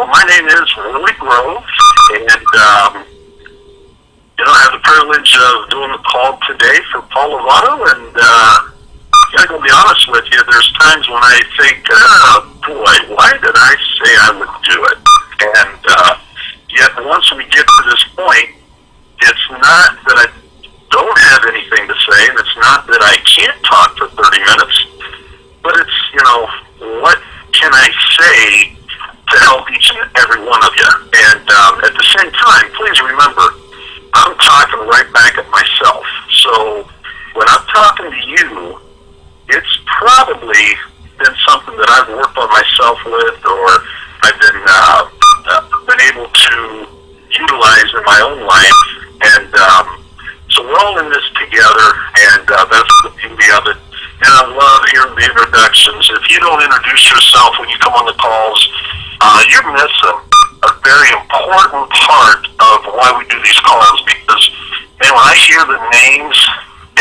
Well, my name is Willie Grove, and I have the privilege of doing the call today for Paul Lovato, and I gotta be honest with you, there's times when I think, boy, why did I say I would do it? And yet once we get to this point, it's not that I don't have anything to say, and it's not that I can't talk for 30 minutes, but it's, what can I say to help each and every one of you? And at the same time, please remember, I'm talking right back at myself. So when I'm talking to you, it's probably been something that I've worked on myself with, or I've been able to utilize in my own life. And so we're all in this together, and that's the beauty of it. And I love hearing the introductions. If you don't introduce yourself when you come on the calls, you're missing a very important part of why we do these calls, because, man, when I hear the names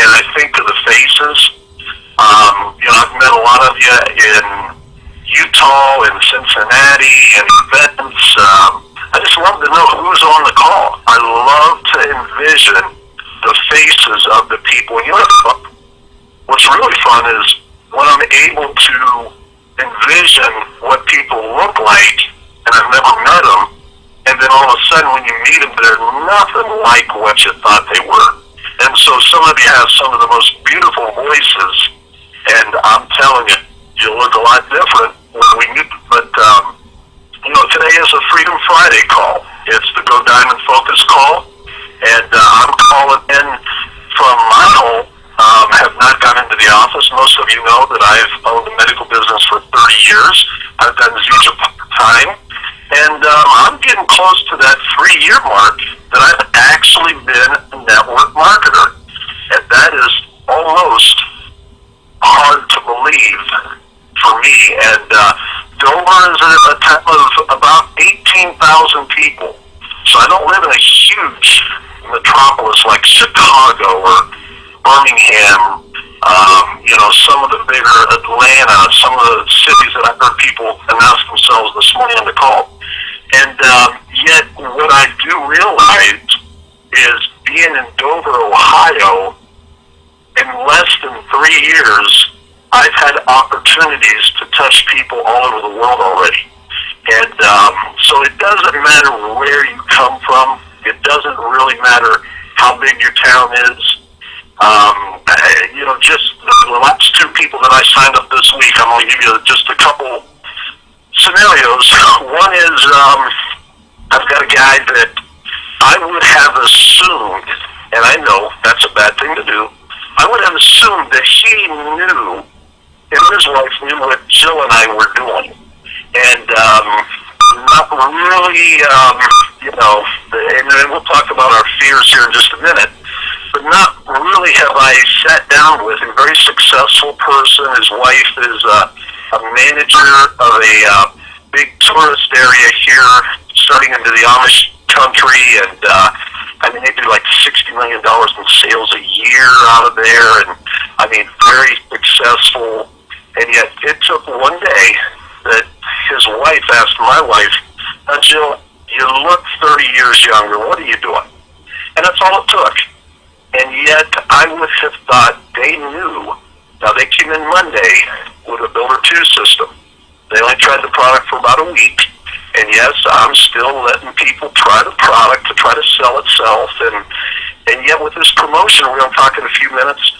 and I think of the faces, I've met a lot of you in Utah and Cincinnati and events. I just love to know who's on the call. I love to envision the faces of the people. And what's really fun is when I'm able to envision what people look like, and I've never met them, and then all of a sudden when you meet them, they're nothing like what you thought they were. And so some of you have some of the most beautiful voices, and I'm telling you, you look a lot different when we meet. But, today is a Freedom Friday call. It's the Go Diamond Focus call, and I'm calling in from my home. Have not gone into the office. Most of you know that I've owned a medical business for 30 years. I've done Zija part-time, and I'm getting close to that 3-year mark that I've actually been a network marketer, and that is almost hard to believe for me. And Dover is a town of about 18,000 people, so I don't live in a huge metropolis like Chicago or Birmingham, some of the bigger Atlanta, some of the cities that I've heard people announce themselves this morning on the call. And yet what I do realize is being in Dover, Ohio, in less than 3 years, I've had opportunities to touch people all over the world already. And so it doesn't matter where you come from. It doesn't really matter how big your town is. Just the last 2 people that I signed up this week, I'm going to give you just a couple scenarios. One is I've got a guy that I would have assumed, and I know that's a bad thing to do, I would have assumed that he knew, and his wife knew what Jill and I were doing. And not really, and we'll talk about our fears here in just a minute, but not really have I sat down with a very successful person. His wife is a manager of a big tourist area here, starting into the Amish country, and they do like $60 million in sales a year out of there, and very successful. And yet it took one day that his wife asked my wife, Jill, you look 30 years younger, what are you doing? And that's all it took. And yet I would have thought they knew. Now, they came in Monday with a Builder 2 system. They only tried the product for about a week. And yes, I'm still letting people try the product to try to sell itself. And yet with this promotion, we're going to talk in a few minutes,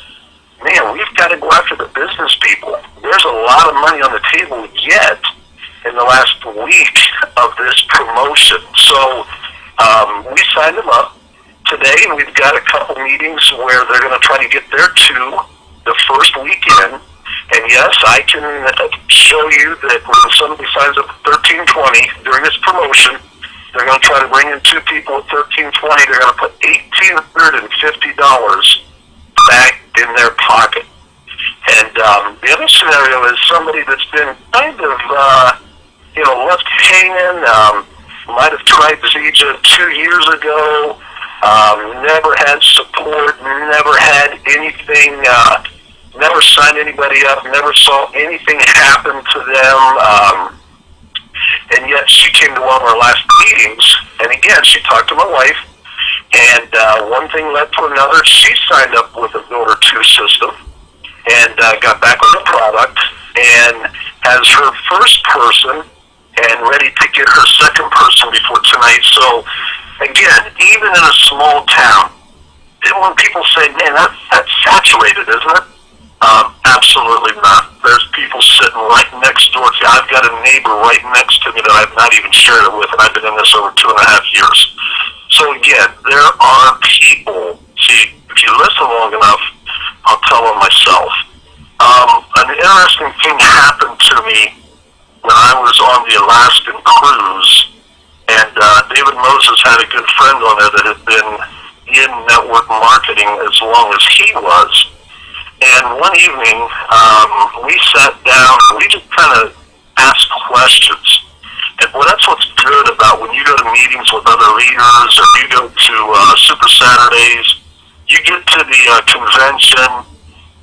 man, we've got to go after the business people. There's a lot of money on the table yet in the last week of this promotion. So we signed them up today, and we've got a couple meetings where they're going to try to get their 2 the first weekend. And yes, I can show you that when somebody signs up at $13.20 during this promotion, they're going to try to bring in 2 people at $13.20. They're going to put $1,850 back in their pocket. And the other scenario is somebody that's been kind of, left hanging, might have tried Zija 2 years ago, never had support, never had anything, never signed anybody up, never saw anything happen to them, and yet she she came to one of our last meetings, and again, she talked to my wife, and one thing led to another. She signed up with a Builder 2 system and got back on the product, and as her first person and ready to get her second person before tonight. So, again, even in a small town, when people say, man, that's saturated, isn't it? Absolutely not. There's people sitting right next door to you. I've got a neighbor right next to me that I've not even shared it with, and I've been in this over 2.5 years. So again, there are people, see, if you listen long enough, I'll tell them myself. An interesting thing happened to me when I was on the Alaskan cruise, and David Moses had a good friend on there that had been in network marketing as long as he was. And one evening, we sat down, we just kind of asked questions. And well, that's what's good about when you go to meetings with other leaders, or you go to Super Saturdays, you get to the convention.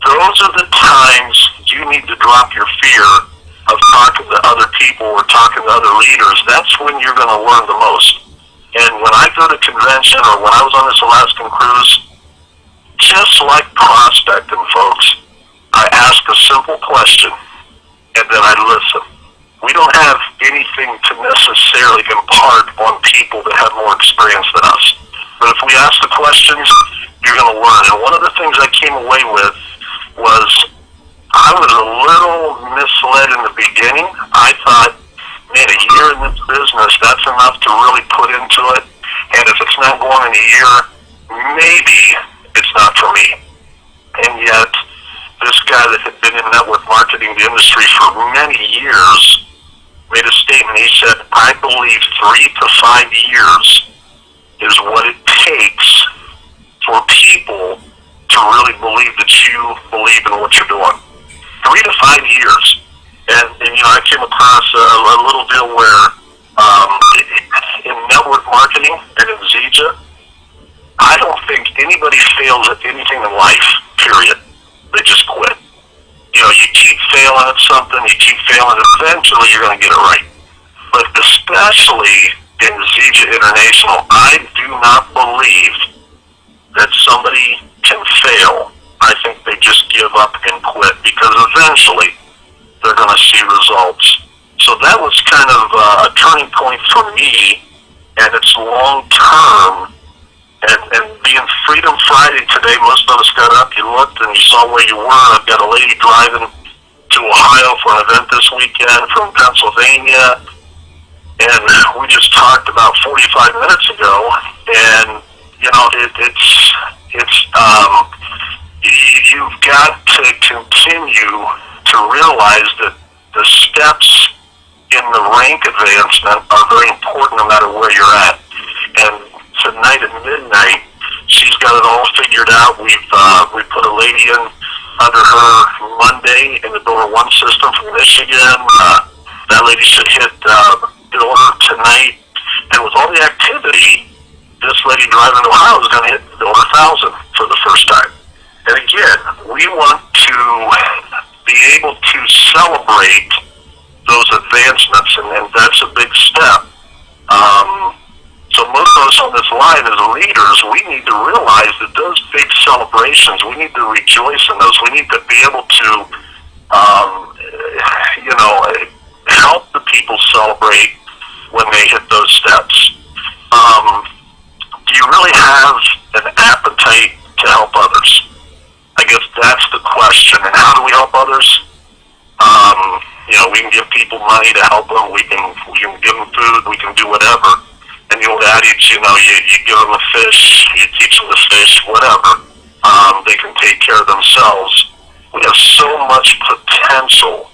Those are the times you need to drop your fear of talking to other people or talking to other leaders. That's when you're going to learn the most. And when I go to convention, or when I was on this Alaskan cruise, just like prospecting, folks, I ask a simple question, and then I listen. We don't have anything to necessarily impart on people that have more experience than us. But if we ask the questions, you're going to learn. And one of the things I came away with was I was a little misled in the beginning. I thought, man, a year in this business, that's enough to really put into it. And if it's not going in a year, maybe it's not for me. And yet, this guy that had been in network marketing, the industry for many years, made a statement. He said, I believe 3 to 5 years is what it takes for people to really believe that you believe in what you're doing. 3 to 5 years. And you know, I came across a little deal where in network marketing and in Zija, I don't think anybody fails at anything in life, period. They just quit. You know, you keep failing at something, you keep failing, eventually you're going to get it right. But especially in Zija International, I do not believe that somebody can fail. I think they just give up and quit, because eventually they're going to see results. So that was kind of a turning point for me, and it's long term. And being Freedom Friday today, most of us got up, you looked, and you saw where you were. I've got a lady driving to Ohio for an event this weekend from Pennsylvania, and we just talked about 45 minutes ago, and, you know, you've got to continue to realize that the steps in the rank advancement are very important no matter where you're at. And tonight at midnight, she's got it all figured out. We put a lady in under her Monday in the Builder 1 system from Michigan. That lady should hit Builder tonight. And with all the activity, this lady driving to Ohio is going to hit Builder 1,000 for the first time. And again, we want to be able to celebrate those advancements, and that's a big step. So most of us on this line as leaders, we need to realize that those big celebrations, we need to rejoice in those. We need to be able to, you know, help the people celebrate when they hit those steps. Do you really have an appetite to help others? I guess that's the question. And how do we help others? You know, we can give people money to help them. We can give them food. We can do whatever. And the old adage, you know, you give them a fish, you teach them to fish, whatever. They can take care of themselves. We have so much potential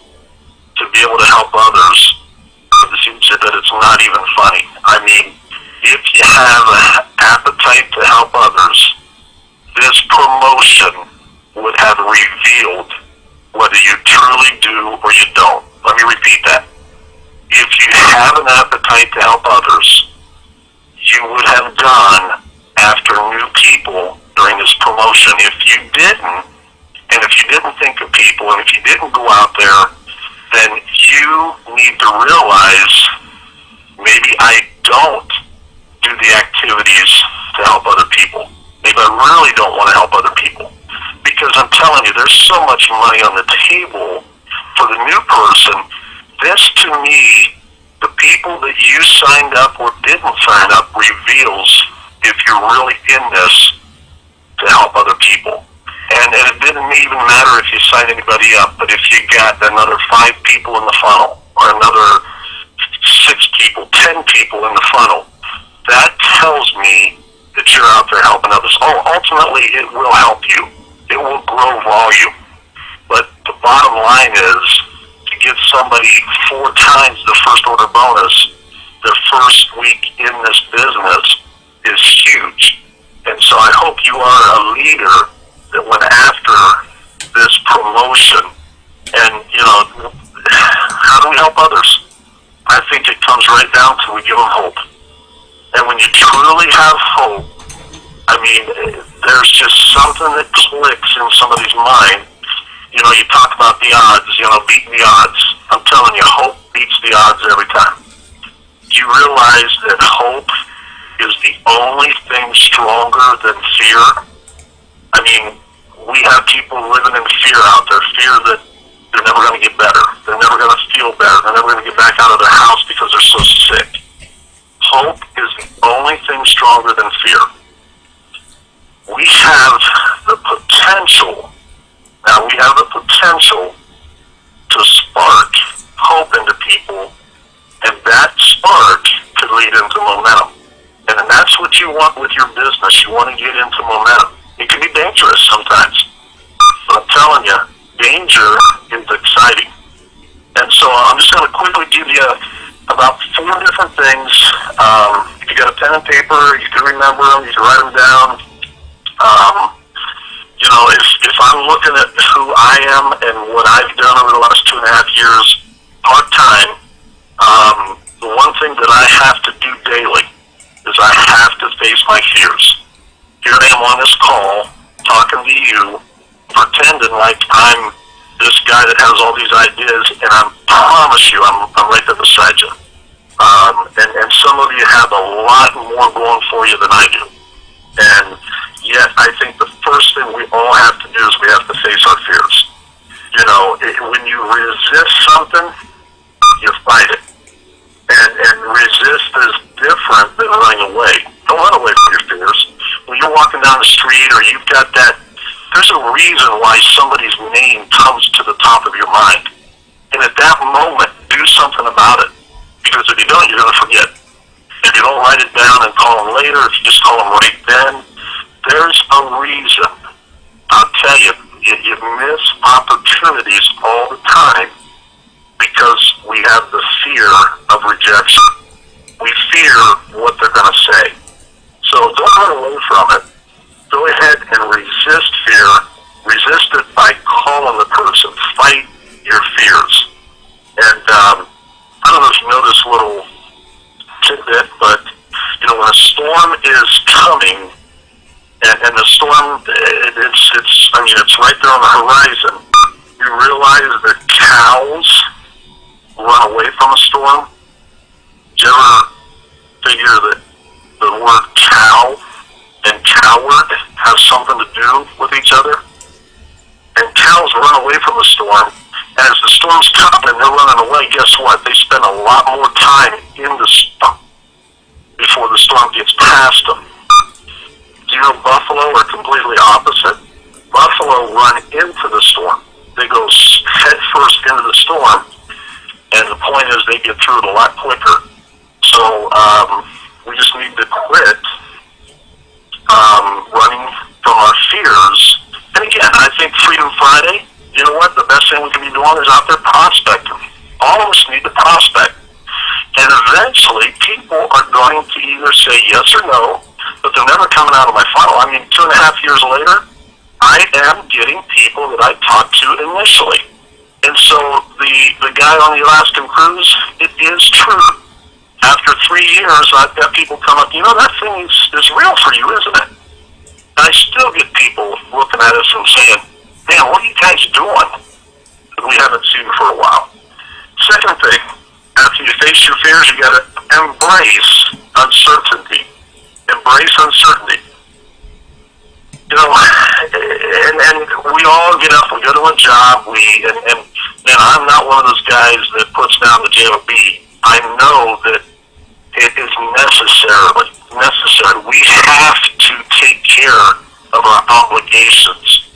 to be able to help others. It seems that it's not even funny. I mean, if you have an appetite to help others, this promotion would have revealed whether you truly do or you don't. Let me repeat that. If you have an appetite to help others, you would have gone after new people during this promotion. If you didn't, and if you didn't think of people, and if you didn't go out there, then you need to realize so much money on the table for the new person. This, to me, the people that you signed up or didn't sign up reveals if you're really in this to help other people. And it didn't even matter if you signed anybody up, but if you got another 5 people in the funnel, or another 6 people, 10 people in the funnel, that tells me that you're out there helping others. Oh, ultimately, it will help you. It will grow volume. But the bottom line is, to give somebody 4 times the first order bonus the first week in this business is huge. And so I hope you are a leader that went after this promotion. And, how do we help others? I think it comes right down to we give them hope. And when you truly have hope, I mean, there's just something that clicks in somebody's mind. You talk about the odds, beating the odds. I'm telling you, hope beats the odds every time. Do you realize that hope is the only thing stronger than fear? I mean, we have people living in fear out there, fear that they're never going to get better. They're never going to feel better. They're never going to get back out of their house because they're so sick. Hope is the only thing stronger than fear. We have the potential to spark hope into people, and that spark could lead into momentum. And that's what you want with your business. You want to get into momentum. It can be dangerous sometimes, but I'm telling you, danger is exciting. And so I'm just going to quickly give you about 4 different things. If you got a pen and paper, you can remember them, you can write them down. If I'm looking at who I am and what I've done over the last 2.5 years, part-time, the one thing that I have to do daily is I have to face my fears. Here I am on this call, talking to you, pretending like I'm this guy that has all these ideas, and I promise you, I'm right there beside you. And some of you have a lot more going for you than I do. And yet, I think the first thing we all have to do is we have to face our fears. When you resist something, you fight it. And resist is different than running away. Don't run away from your fears. When you're walking down the street or you've got that, there's a reason why somebody's name comes to the top of your mind. And at that moment, do something about it. Because if you don't, you're going to forget. If you don't write it down and call them later, if you just call them right then, there's a reason. I'll tell you, you miss opportunities all the time because we have the fear of rejection. We fear what they're going to say. So don't run away from it. Go ahead and resist fear. Resist it by calling the person. Fight your fears. And I don't know if you know this little tidbit, but when a storm is coming, and the storm, it's right there on the horizon, you realize that cows run away from a storm. Did you ever figure that the word cow and coward has something to do with each other? And cows run away from the storm. As the storm's coming and they're running away, guess what? They spend a lot more time in the storm before the storm gets past them. Buffalo are completely opposite. Buffalo run into the storm. They go head first into the storm, and the point is they get through it a lot quicker. So we just need to quit running from our fears. And again, I think Freedom Friday, you know what? The best thing we can be doing is out there prospecting. All of us need to prospect. And eventually, people are going to either say yes or no, but they're never coming out of my funnel. 2.5 years later, I am getting people that I talked to initially. And so the guy on the Alaskan cruise, it is true. After 3 years, I've got people come up, that thing is real for you, isn't it? And I still get people looking at us and saying, man, what are you guys doing that we haven't seen for a while? Second thing, after you face your fears, you got to embrace uncertainty. Embrace uncertainty. you know, and we all get up, we go to a job, and I'm not one of those guys that puts down the JOB. I know that it is necessary. We have to take care of our obligations.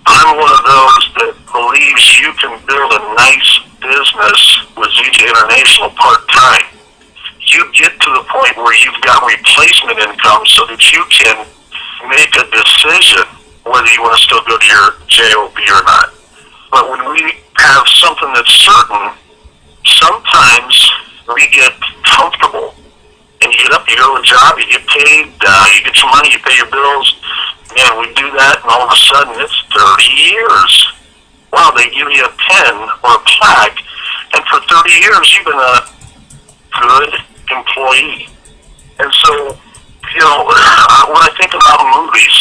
I'm one of those that believes you can build a nice business with ZJ International part-time. You get to the point where you've got replacement income so that you can make a decision whether you want to still go to your JOB or not. But when we have something that's certain, sometimes we get comfortable. And you get up, you go to a job, you get paid, you get your money, you pay your bills. Man, we do that, and all of a sudden it's 30 years. Wow, they give you a pen or a plaque, and for 30 years you've been a good employee. And so, you know, when I think about movies,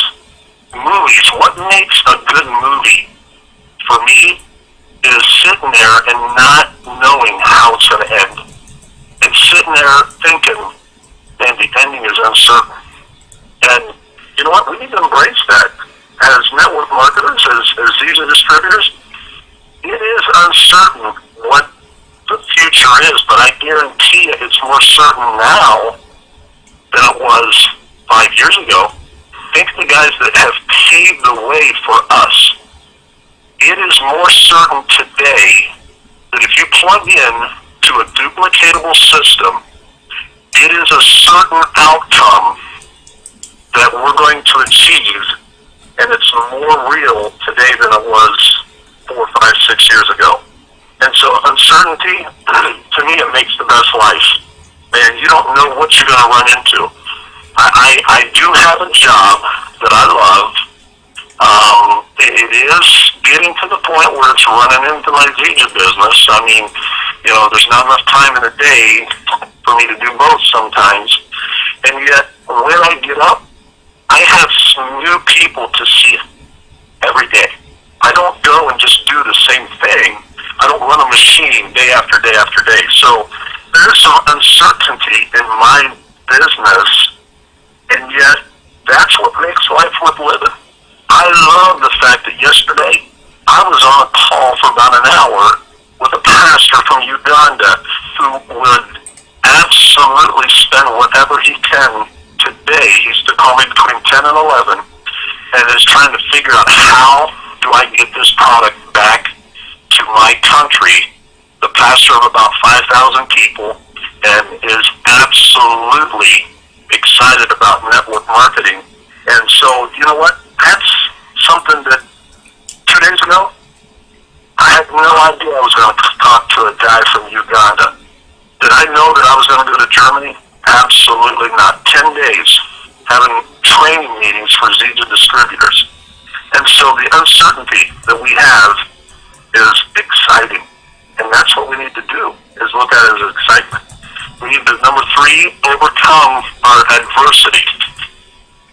what makes a good movie for me is sitting there and not knowing how it's going to end. And sitting there thinking, man, the ending is uncertain. And you know what? We need to embrace that. As network marketers, as these distributors, it is uncertain what the future is, but I guarantee you it's more certain now than it was 5 years ago. Think of the guys that have paved the way for us. It is more certain today that if you plug in to a duplicatable system, it is a certain outcome that we're going to achieve, and it's more real today than it was 4, 5, 6 years ago. And so uncertainty, to me, it makes the best life. Man, you don't know what you're going to run into. I do have a job that I love. It is getting to the point where it's running into my Zija business. I mean, you know, there's not enough time in the day for me to do both sometimes. And yet, when I get up, I have some new people to see every day. I don't go and just do the same thing. I don't run a machine day after day after day. So there's some uncertainty in my business, and yet that's what makes life worth living. I love the fact that yesterday I was on a call for about an hour with a pastor from Uganda who would absolutely spend whatever he can today. He used to call me between 10 and 11 and is trying to figure out how do I get this product back to my country. The pastor of about 5,000 people and is absolutely excited about network marketing. And so, you know what? That's something that 2 days ago, I had no idea I was going to talk to a guy from Uganda. Did I know that I was going to go to Germany? Absolutely not. 10 days having training meetings for Zija distributors. And so the uncertainty that we have is exciting. And that's what we need to do, is look at it as excitement. We need to, number 3, overcome our adversity.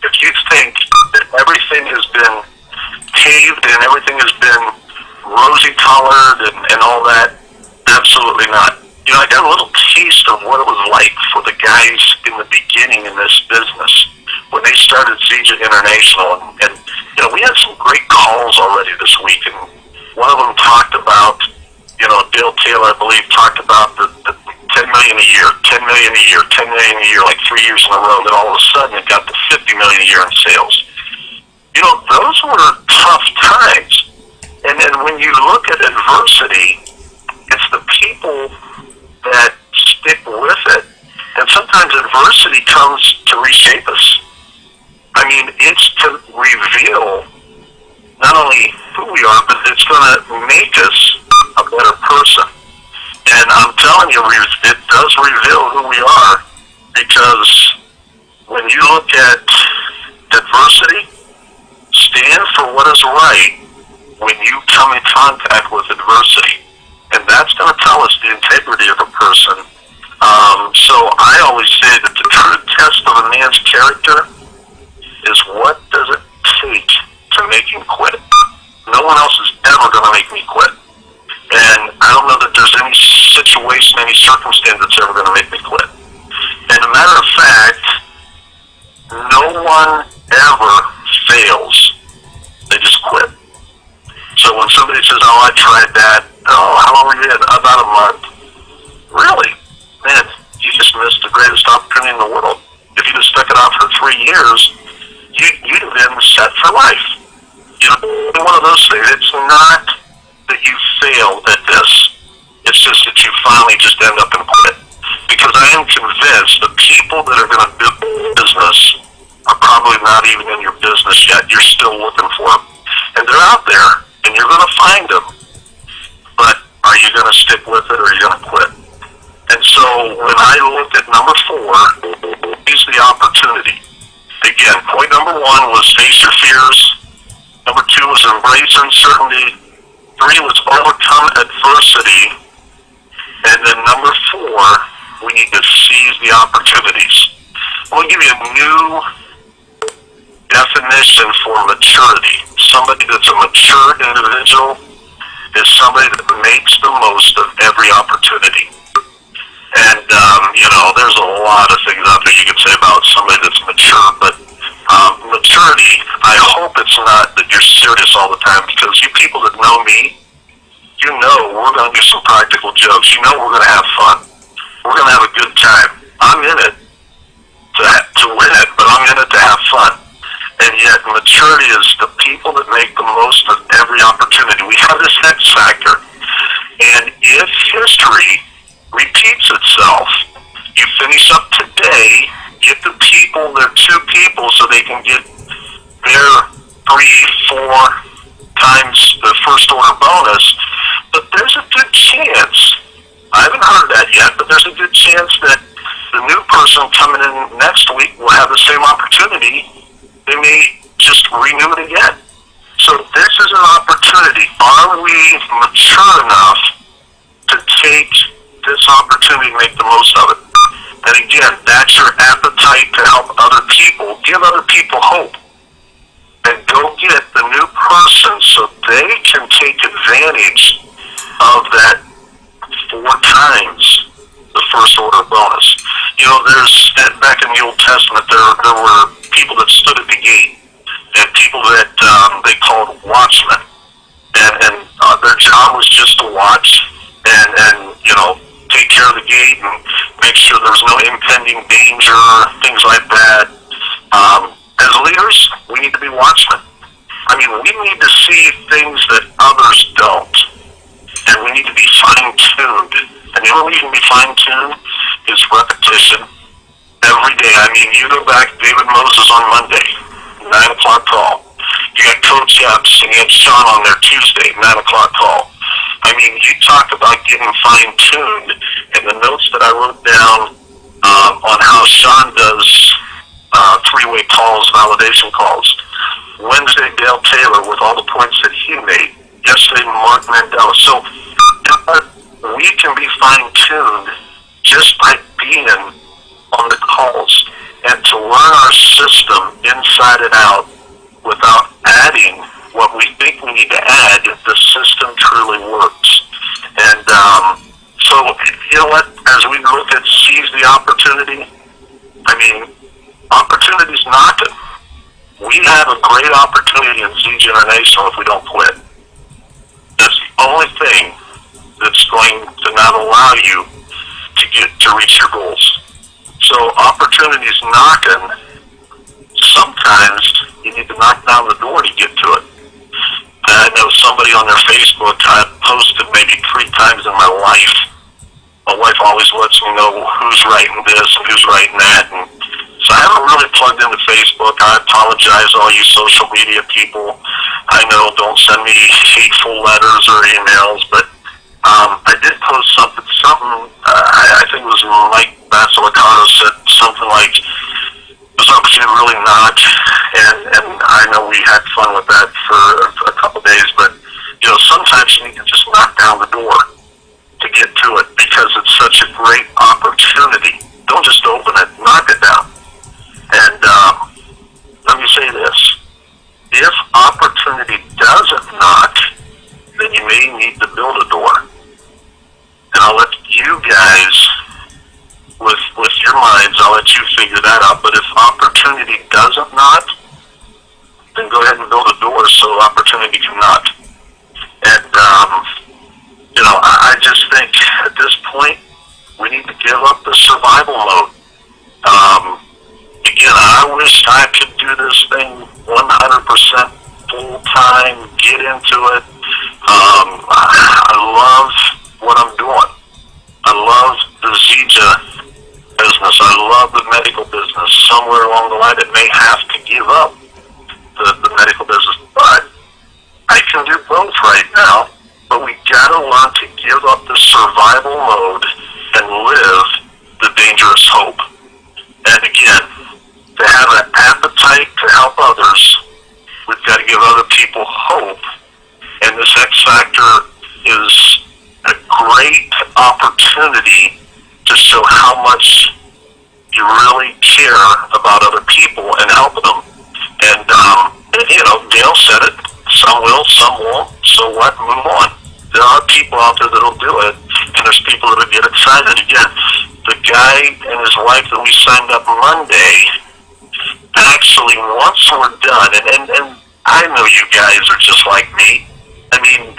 If you think that everything has been paved and everything has been rosy-colored and all that, absolutely not. You know, I got a little taste of what it was like for the guys in the beginning in this business when they started Zija International. And you know, we had some great calls already this week, and one of them talked about, you know, Dale Taylor, I believe, talked about the 10 million a year, 10 million a year, 10 million a year, like 3 years in a row. Then all of a sudden it got to 50 million a year in sales. You know, those were tough times. And then when you look at adversity, it's the people that stick with it. And sometimes adversity comes to reshape us. I mean, it's to reveal not only who we are, but it's going to make us a better person. And I'm telling you, it does reveal who we are, because when you look at adversity, stand for what is right when you come in contact with adversity. And that's going to tell us the integrity of a person. So I always say that the true test of a man's character is, what does it take to make him quit? No one else is ever going to make me quit. And I don't know that there's any situation, any circumstance that's ever going to make me quit. And a matter of fact, no one ever fails years, you'd have been set for life. You know, one of those things. It's not that you failed at this. It's just that you finally just end up and quit. Because I am convinced the people that are going to do business are probably not even in your business yet. You're still looking for them. And they're out there, and you're going to find them. But are you going to stick with it, or are you going to quit? And so when I look at number 4, is the opportunity. Again, point number 1 was face your fears. Number 2 was embrace uncertainty. 3 was overcome adversity. And then number 4, we need to seize the opportunities. I'll give you a new definition for maturity. Somebody that's a mature individual is somebody that makes the most of every opportunity. And, you know, there's a lot of things out there you could say about somebody that's mature, but maturity, I hope it's not that you're serious all the time, because you people that know me, you know we're going to do some practical jokes. You know we're going to have fun. We're going to have a good time. I'm in it to win it, but I'm in it to have fun. And yet maturity is the people that make the most of every opportunity. We have this X factor. And if history repeats itself, you finish up today, get the people, their 2 people, so they can get their 3, 4 times the first order bonus. But there's a good chance, I haven't heard that yet, but there's a good chance that the new person coming in next week will have the same opportunity. They may just renew it again. So this is an opportunity. Are we mature enough to take this opportunity and make the most of it? And again, that's your appetite to help other people, give other people hope, and go get the new person so they can take advantage of that 4 times the first order bonus. You know, there's, back in the Old Testament, there were people that stood at the gate, and people that they called watchmen, and their job was just to watch and you know, take care of the gate and make sure there was no impending danger, things like that. As leaders, we need to be watchmen. I mean, we need to see things that others don't, and we need to be fine-tuned. And the only way you can be fine-tuned is repetition every day. I mean, you go back to David Moses on Monday, 9 o'clock call. You got Coach Epps and you had Sean on there Tuesday, 9 o'clock call. I mean, you talk about getting fine-tuned, and the notes that I wrote down on how Sean does 3-way calls, validation calls. Wednesday, Dale Taylor with all the points that he made. Yesterday, Mark Mandela. So we can be fine-tuned just by being on the calls, and to learn our system inside and out without adding what we think we need to add, the system truly works. And so, you know what, as we look at seize the opportunity, I mean, opportunity's knocking. We have a great opportunity in Z Generational if we don't quit. That's the only thing that's going to not allow you to reach your goals. So opportunity's knocking. Sometimes you need to knock down the door to get to it. I know somebody on their Facebook, I posted maybe 3 times in my life. My wife always lets me know who's writing this and who's writing that. And so I haven't really plugged into Facebook. I apologize, all you social media people. I know, don't send me hateful letters or emails, but I did post something, I think it was Mike Basilicano said something like, this opportunity really knocked, and I know we had fun with that for a couple of days, but, you know, sometimes you need to just knock down the door to get to it, because it's such a great opportunity. Don't just open it, knock it down. And let me say this, if opportunity doesn't knock, then you may need to build a door. And I'll let you guys, with your minds, I'll let you figure that out. But if opportunity doesn't knock, then go ahead and build a door so opportunity can knock. And, you know, I just think at this point, we need to give up the survival mode. again, I wish I could do this thing 100% full time, get into it. I love what I'm doing. I love the Zija business. I love the medical business. Somewhere along the line, it may have to give up the medical business, but I can do both right now. But we gotta learn to give up the survival mode and live the dangerous hope. And again, to have an appetite to help others, we've got to give other people hope. And this X Factor is a great opportunity to show how much you really care about other people and helping them. And, Dale said it. Some will, some won't. So what? Move on. There are people out there that'll do it, and there's people that'll get excited. Again, the guy and his wife that we signed up Monday, actually, once we're done, and I know you guys are just like me. I mean,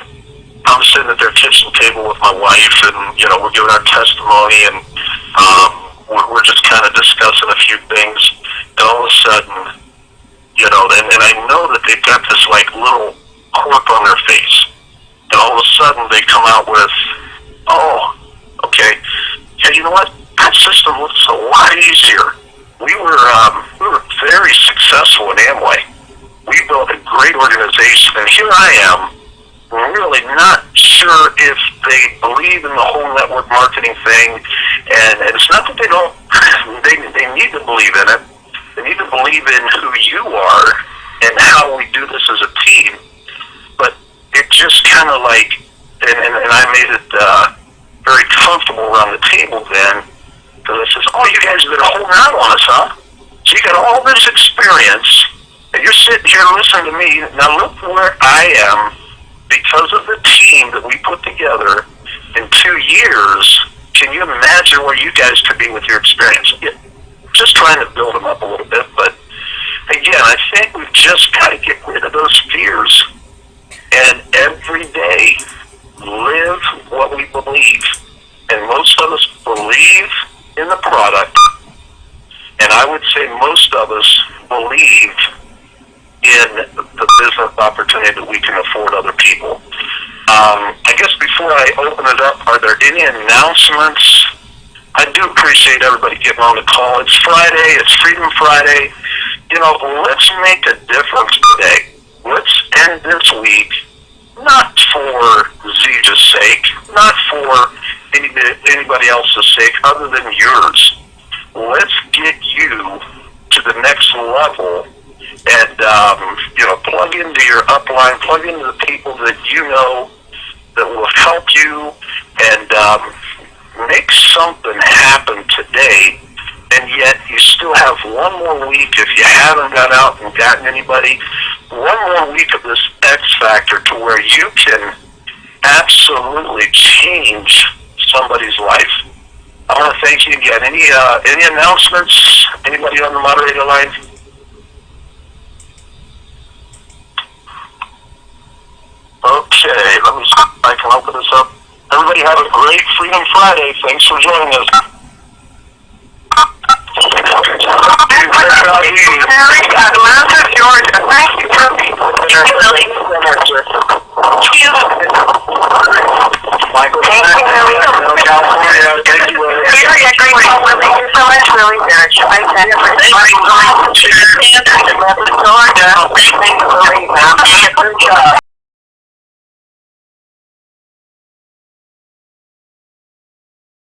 I'm sitting at their kitchen table with my wife, and, we're giving our testimony, and we're just kind of discussing a few things, and all of a sudden, and I know that they've got this, little quirk on their face, and all of a sudden they come out with, oh, okay, yeah, you know what, that system looks a lot easier. We were very successful in Amway. We built a great organization, and here I am, really not sure if they believe in the whole network marketing thing, and it's not that they don't, they need to believe in it. They need to believe in who you are and how we do this as a team. But it just kind of and I made it very comfortable around the table then, because I says, oh, you guys have been holding out on us, huh? So you got all this experience, and you're sitting here listening to me. Now look where I am because of the team that we put together in 2 years. Can you imagine where you guys could be with your experience? Just trying to build them up a little bit, but again, I think we've just got to get rid of those fears and every day live what we believe. And most of us believe in the product, and I would say most of us believe in the business opportunity that we can afford other people. I guess before I open it up, are there any announcements? I do appreciate everybody getting on the call. It's Friday. It's Freedom Friday. Let's make a difference today. Let's end this week, not for Zija's sake, not for anybody else's sake other than yours. Let's get you to the next level and, plug into your upline, plug into the people that you know that will help you, and make something happen today. And yet you still have one more week, if you haven't got out and gotten anybody, one more week of this X Factor to where you can absolutely change somebody's life. I want to thank you again. Any announcements? Anybody on the moderator line? Okay, let me see if I can open this up. Everybody have a great Freedom Friday. Thanks for joining us. Michael, thank you, California. Thank you, Willie. Thank you so much, Willie. Thank you, Willie.